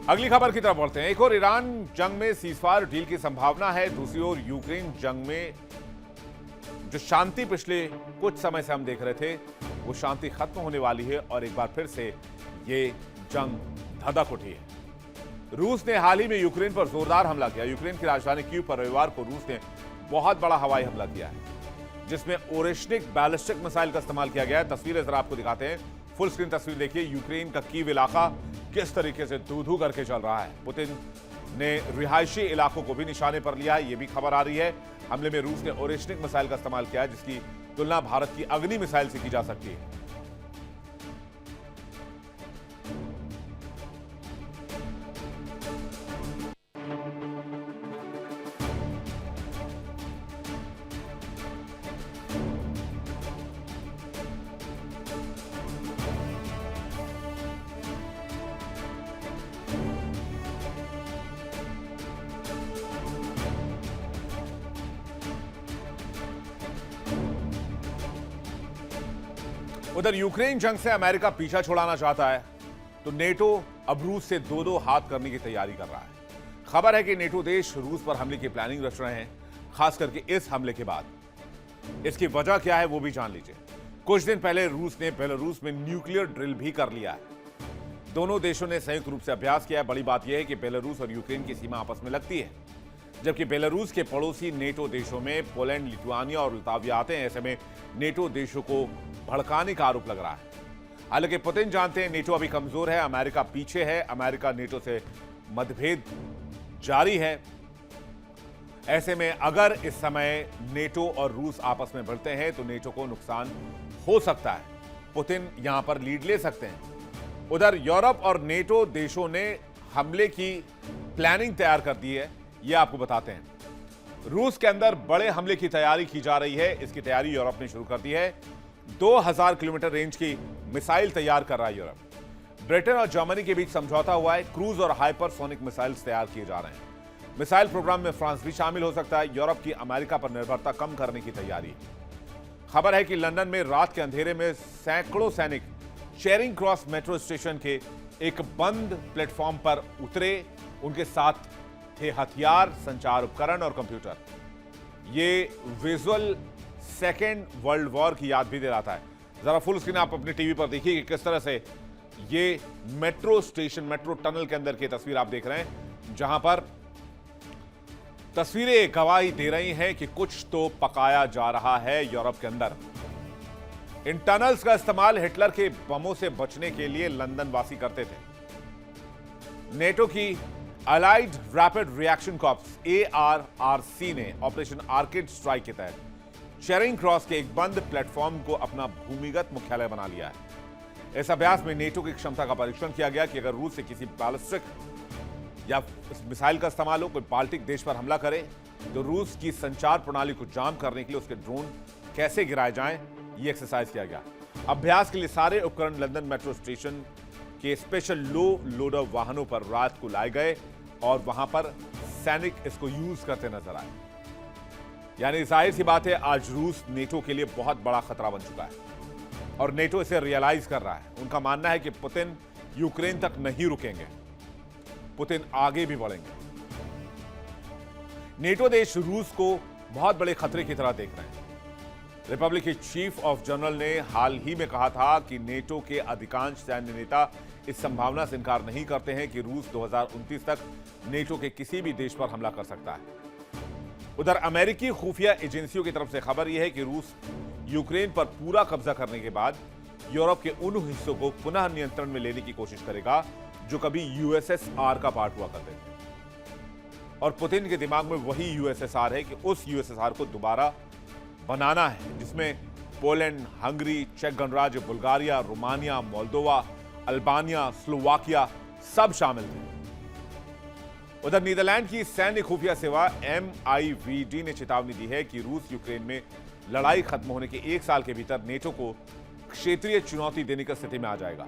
अगली खबर की तरफ बढ़ते हैं। एक और ईरान जंग में सीजफायर डील की संभावना है, दूसरी ओर यूक्रेन जंग में जो शांति पिछले कुछ समय से हम देख रहे थे वो शांति खत्म होने वाली है और एक बार फिर से ये जंग धधक उठी है। रूस ने हाल ही में यूक्रेन पर जोरदार हमला किया। यूक्रेन की राजधानी कीव पर रविवार को रूस ने बहुत बड़ा हवाई हमला किया है जिसमें ओरेशनिक बैलिस्टिक मिसाइल का इस्तेमाल किया गया है। तस्वीरें जरा आपको दिखाते हैं, फुल स्क्रीन तस्वीर देखिए। यूक्रेन का कीव इलाका किस तरीके से धू-धू करके चल रहा है। पुतिन ने रिहायशी इलाकों को भी निशाने पर लिया है, ये भी खबर आ रही है। हमले में रूस ने ओरेशनिक मिसाइल का इस्तेमाल किया है जिसकी तुलना भारत की अग्नि मिसाइल से की जा सकती है। उधर यूक्रेन जंग से अमेरिका पीछा छुड़ाना चाहता है तो नेटो अब रूस से दो दो हाथ करने की तैयारी कर रहा है। खबर है कि नेटो देश रूस पर हमले की प्लानिंग रच रहे हैं, खास करके इस हमले के बाद। इसकी वजह क्या है वो भी जान लीजिए। कुछ दिन पहले रूस ने बेलारूस में न्यूक्लियर ड्रिल भी कर लिया है। दोनों देशों ने संयुक्त रूप से अभ्यास किया है। बड़ी बात यह है कि बेलारूस और यूक्रेन की सीमा आपस में लगती है, जबकि बेलारूस के पड़ोसी नेटो देशों में पोलैंड, लिथुआनिया और लिताविया आते हैं। ऐसे में नेटो देशों को भड़काने का आरोप लग रहा है। हालांकि पुतिन जानते हैं नेटो अभी कमजोर है, अमेरिका पीछे है, अमेरिका नेटो से मतभेद जारी है। ऐसे में अगर इस समय नेटो और रूस आपस में भिड़ते हैं तो नेटो को नुकसान हो सकता है। पुतिन यहां पर लीड ले सकते हैं। उधर यूरोप और नेटो देशों ने हमले की प्लानिंग तैयार कर दी है, यह आपको बताते हैं। रूस के अंदर बड़े हमले की तैयारी की जा रही है। इसकी तैयारी यूरोप ने शुरू कर दी है। 2000 किलोमीटर रेंज की मिसाइल तैयार कर रहा है यूरोप। ब्रिटेन और जर्मनी के बीच समझौता हुआ है। क्रूज और हाइपरसोनिक मिसाइल्स तैयार किए जा रहे हैं। मिसाइल प्रोग्राम में फ्रांस भी शामिल हो सकता है। यूरोप की अमेरिका पर निर्भरता कम करने की तैयारी। खबर है कि लंदन में रात के अंधेरे में सैकड़ों सैनिक चेरिंग क्रॉस मेट्रो स्टेशन के एक बंद प्लेटफॉर्म पर उतरे। उनके साथ थे हथियार, संचार उपकरण और कंप्यूटर। ये विजुअल सेकेंड वर्ल्ड वॉर की याद भी दिलाता है। जरा फुल स्क्रीन आप अपने टीवी पर देखिए कि किस तरह से ये मेट्रो स्टेशन, मेट्रो टनल के अंदर की तस्वीर आप देख रहे हैं, जहां पर तस्वीरें गवाही दे रही हैं कि कुछ तो पकाया जा रहा है यूरोप के अंदर। इन टनल्स का इस्तेमाल हिटलर के बमों से बचने के लिए लंदन वासी करते थे। नेटो की allied rapid reaction corps ARRC ने ऑपरेशन आर्किड स्ट्राइक के तहत चेरिंग क्रॉस के एक बंद प्लेटफॉर्म को अपना भूमिगत मुख्यालय बना लिया है। इस अभ्यास में नेटो की क्षमता का परीक्षण किया गया कि अगर रूस से किसी बैलिस्टिक या मिसाइल का इस्तेमाल हो, कोई बाल्टिक देश पर हमला करे तो रूस की संचार प्रणाली को जाम करने के लिए उसके ड्रोन कैसे गिराए जाएं, ये एक्सरसाइज किया गया। अभ्यास के लिए सारे उपकरण लंदन मेट्रो स्टेशन के स्पेशल लो लोडर वाहनों पर रात को लाए गए और वहां पर सैनिक इसको यूज करते नजर आए। यानी जाहिर सी बात है आज रूस नेटो के लिए बहुत बड़ा खतरा बन चुका है और नेटो इसे रियलाइज कर रहा है। उनका मानना है कि पुतिन यूक्रेन तक नहीं रुकेंगे, पुतिन आगे भी बढ़ेंगे। नेटो देश रूस को बहुत बड़े खतरे की तरह देख रहे हैं। रिपब्लिक के चीफ ऑफ जनरल ने हाल ही में कहा था कि नेटो के अधिकांश सैन्य नेता इस संभावना से इनकार नहीं करते हैं कि रूस 2029 तक नेटो के किसी भी देश पर हमला कर सकता है। उधर अमेरिकी खुफिया एजेंसियों की तरफ से खबर यह है कि रूस यूक्रेन पर पूरा कब्जा करने के बाद यूरोप के उन हिस्सों को पुनः नियंत्रण में लेने की कोशिश करेगा जो कभी यूएसएसआर का पार्ट हुआ करते थे। और पुतिन के दिमाग में वही यूएसएसआर है कि उस यूएसएसआर को दोबारा बनाना है, जिसमें पोलैंड, हंगरी, चेक गणराज्य, Bulgaria, Romania, Moldova, Albania, Slovakia सब शामिल थे। उधर नीदरलैंड की सैन्य खुफिया सेवा MIVD ने चेतावनी दी है कि रूस यूक्रेन में लड़ाई खत्म होने के 1 साल के भीतर नेटो को क्षेत्रीय चुनौती देने की स्थिति में आ जाएगा।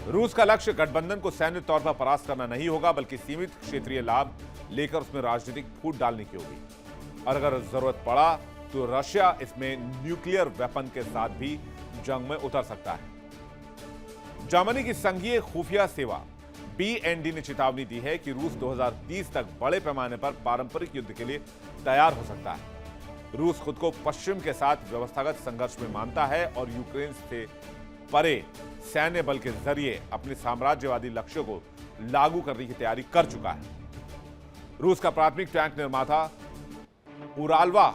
रूस का लक्ष्य गठबंधन को सैन्य तौर पर परास्त करना नहीं होगा, बल्कि सीमित क्षेत्रीय लाभ लेकर उसमें राजनीतिक फूट डालने की होगी। और अगर जरूरत पड़ा तो रशिया इसमें न्यूक्लियर वेपन के साथ भी जंग में उतर सकता है। जर्मनी की संघीय खुफिया सेवा BND ने चेतावनी दी है कि रूस 2030 तक बड़े पैमाने पर पारंपरिक युद्ध के लिए तैयार हो सकता है। रूस खुद को पश्चिम के साथ व्यवस्थागत संघर्ष में मानता है और यूक्रेन से परे सैन्य बल के जरिए अपने साम्राज्यवादी लक्ष्यों को लागू करने की तैयारी कर चुका है। रूस का प्राथमिक टैंक निर्माता उराल्वा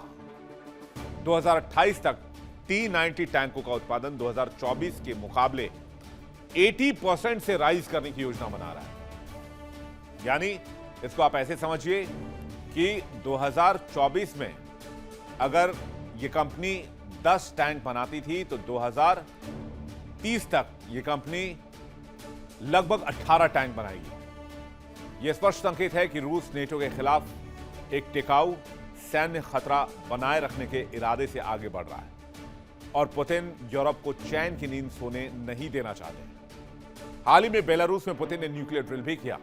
2028 तक T-90 टैंकों का उत्पादन 2024 के मुकाबले 80% से राइज करने की योजना बना रहा है। यानी इसको आप ऐसे समझिए कि 2024 में अगर यह कंपनी 10 टैंक बनाती थी तो 2030 तक यह कंपनी लगभग 18 टैंक बनाएगी। यह स्पष्ट संकेत है कि रूस नेटो के खिलाफ एक टिकाऊ सैन्य खतरा बनाए रखने के इरादे से आगे बढ़ रहा है और पुतिन यूरोप को चैन की नींद सोने नहीं देना चाहते। हाल ही में बेलारूस में पुतिन ने न्यूक्लियर ड्रिल भी किया।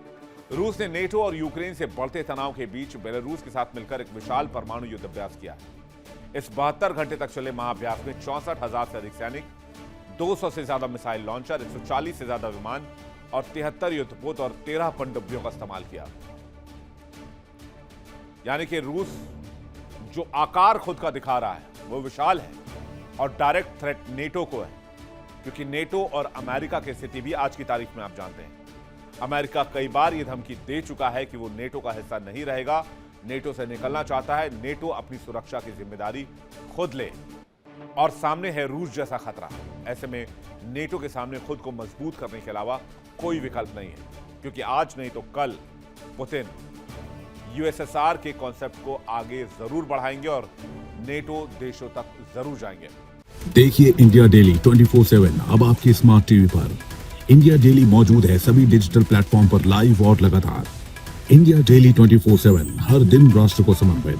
रूस ने नेटो और यूक्रेन से बढ़ते तनाव के बीच बेलारूस के साथ मिलकर एक विशाल परमाणु युद्ध अभ्यास किया। इस 72 घंटे तक चले महाअभ्यास में 64,000 से अधिक सैनिक, 200 से ज्यादा मिसाइल लॉन्चर, 140 से ज्यादा विमान और 73 युद्धपोत और 13 पनडुब्बियों का इस्तेमाल किया। यानी कि रूस जो आकार खुद का दिखा रहा है वो विशाल है और डायरेक्ट थ्रेट नेटो को है, क्योंकि नेटो और अमेरिका की स्थिति भी आज की तारीख में आप जानते हैं। अमेरिका कई बार यह धमकी दे चुका है कि वो नेटो का हिस्सा नहीं रहेगा, नेटो से निकलना चाहता है, नेटो अपनी सुरक्षा की जिम्मेदारी खुद ले। और सामने है रूस जैसा खतरा। ऐसे में नेटो के सामने खुद को मजबूत करने के अलावा कोई विकल्प नहीं है, क्योंकि आज नहीं तो कल पुतिन यूएसएसआर के कॉन्सेप्ट को आगे जरूर बढ़ाएंगे और नेटो देशों तक जरूर जाएंगे। देखिए इंडिया डेली 24/7 अब आपकी स्मार्ट टीवी पर। इंडिया डेली मौजूद है सभी डिजिटल प्लेटफॉर्म पर लाइव और लगातार। इंडिया डेली 24/7 हर दिन राष्ट्र को समर्पित।